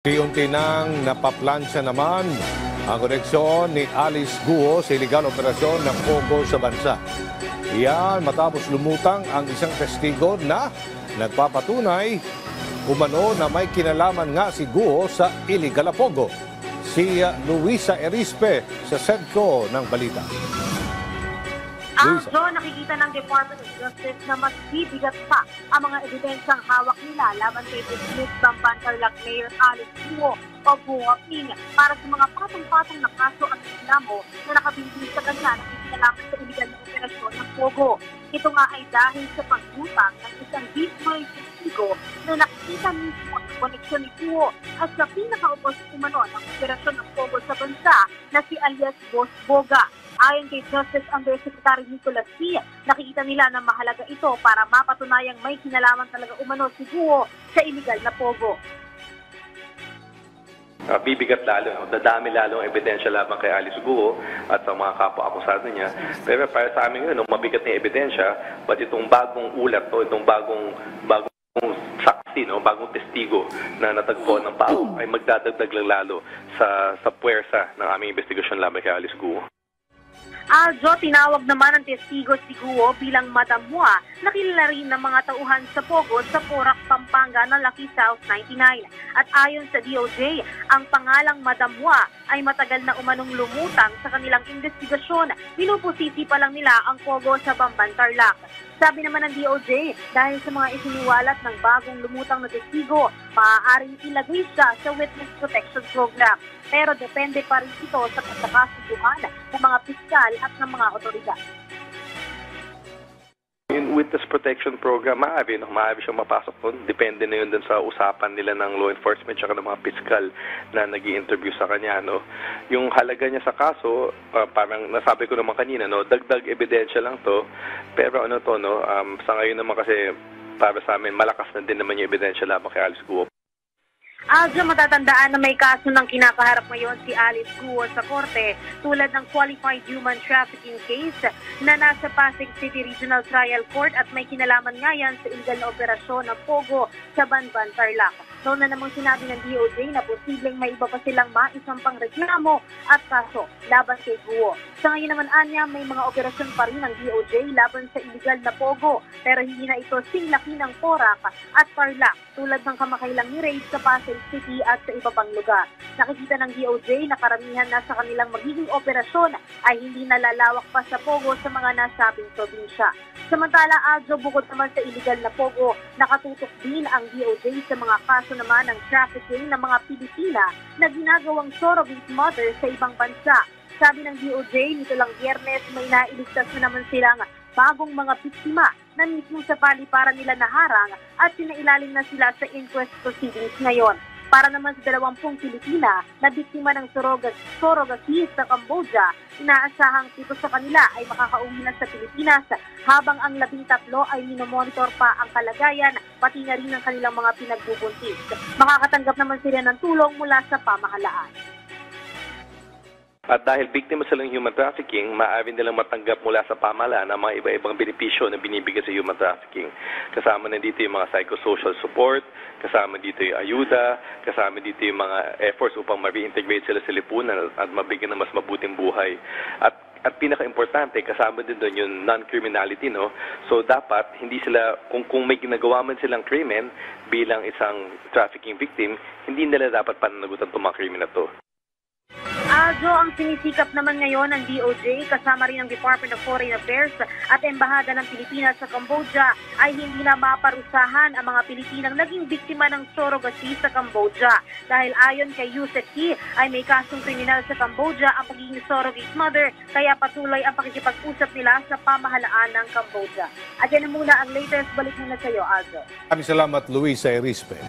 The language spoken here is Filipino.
Unti nang napaplansya naman ang koneksyon ni Alice Guo sa iligal operasyon ng Pogo sa bansa. Iyan matapos lumutang ang isang testigo na nagpapatunay umano na may kinalaman nga si Guo sa iligal na Pogo. Si Luisa Erispe sa SEDCO ng balita. So, nakikita ng Department of Justice na mas bibigat pa ang mga ebidensyang hawak nila laban kay Dismiss Bamban-Tarlac Mayor Alice Guo o Guo Ping para sa mga patong-patong na kaso at reklamo na nakabinbin sa kanya na ikinalaman sa iligal na operasyon ng Pogo. Ito nga ay dahil sa pagbutang ng isang dismal testigo na nakikita mismo ang koneksyon ni Guo at sa pinaka-upos umano ng operasyon ng Pogo sa bansa na si alias Boss Boga. Ayon kay Justice Undersecretary Nicolas C., nakikita nila na mahalaga ito para mapatunayang may kinalaman talaga umano si Guo sa iligal na Pogo. Bibigat lalo, dadami lalo ang ebidensya laban kay Alice Guo at sa mga kapwa-akusado niya. Pero para sa amin yun, mabigat na ebidensya, but itong bagong ulat, itong bagong saksi, bagong testigo na natagpo ng pao ay magdadagdag lang lalo sa puwersa ng aming investigasyon laban kay Alice Guo. Aljo, tinawag naman ang testigo si Guo bilang Madam Hua na kilala rin ng mga tauhan sa Pogo sa Porac, Pampanga na Lucky South 99. At ayon sa DOJ, ang pangalang Madam Hua ay matagal na umanong lumutang sa kanilang investigasyon. Pinupusisi pa lang nila ang Pogo sa Bamban-Tarlac. Sabi naman ng DOJ, dahil sa mga isiniwalat ng bagong lumutang na testigo, maaaring ilagay siya sa Witness Protection Program. Pero depende pa rin ito sa pagkakasubuhan ng mga piskal at ng mga otoridad. Yung Witness Protection Program, maaari siyang mapasok doon. Depende na yun dun sa usapan nila ng law enforcement at ng mga piskal na nag-i-interview sa kanya. Yung halaga niya sa kaso, parang nasabi ko naman kanina, dagdag ebidensya lang to. Pero sa ngayon naman kasi para sa amin, malakas na din naman yung ebidensya lamang kay Alice Guo. Aljo, matatandaan na may kaso ng kinakaharap ngayon si Alice Guo sa korte tulad ng Qualified Human Trafficking case na nasa Pasig City Regional Trial Court at may kinalaman nga yan sa iligal na operasyon ng Pogo sa Bamban-Tarlac. Noon na namang sinabi ng DOJ na posibleng may iba pa silang maisampang reklamo at kaso laban kay Guo. Sa ngayon naman anya, may mga operasyon pa rin ng DOJ laban sa iligal na Pogo pero hindi na ito singlaki ng Porac at Tarlac tulad ng kamakailang ni-raid sa Pasig City at sa iba pang lugar. Nakikita ng DOJ na karamihan na sa kanilang magiging operasyon ay hindi nalalawak pa sa Pogo sa mga nasabing probinsya. Samantala, Aljo, bukod naman sa illegal na Pogo, nakatutok din ang DOJ sa mga kaso naman ng trafficking ng mga Pilipina na ginagawang surrogate mother sa ibang bansa. Sabi ng DOJ, nito lang Biyernes may nailigtas na naman silang bagong mga biktima na mismo sa paliparan nila naharang at sinailalim na sila sa inquest proceedings ngayon. Para naman sa 20 Pilipina na biktima ng surrogacy sa Cambodia, inaasahang 7 sa kanila ay makakauwi na sa Pilipinas habang ang 13 ay minomonitor pa ang kalagayan pati na rin ang kanilang mga pinagbubuntis. Makakatanggap naman sila ng tulong mula sa pamahalaan. At dahil biktima sila ng human trafficking, maaari nilang matanggap mula sa pamahalaan ang mga iba-ibang benepisyo na binibigay sa human trafficking. Kasama na dito yung mga psychosocial support, kasama dito yung ayuda, kasama dito yung mga efforts upang ma-reintegrate sila sa lipunan at mabigyan ng mas mabuting buhay. At pinaka-importante, kasama din doon yung non-criminality, So dapat, hindi sila, kung may ginagawa man silang krimen bilang isang trafficking victim, hindi nila dapat pananagutan itong mga krimen na to. Aljo, ang sinisikap naman ngayon ng DOJ kasama rin ng Department of Foreign Affairs at Embahada ng Pilipinas sa Cambodia ay hindi na maparusahan ang mga Pilipinang naging biktima ng surrogacy sa Cambodia. Dahil ayon kay Yusek Ki ay may kasong kriminal sa Cambodia ang pagiging surrogate mother kaya patuloy ang pakikipag-usap nila sa pamahalaan ng Cambodia. At yan muna ang latest. Balik muna sa iyo, Aljo. Maraming salamat, Luisa Erispe.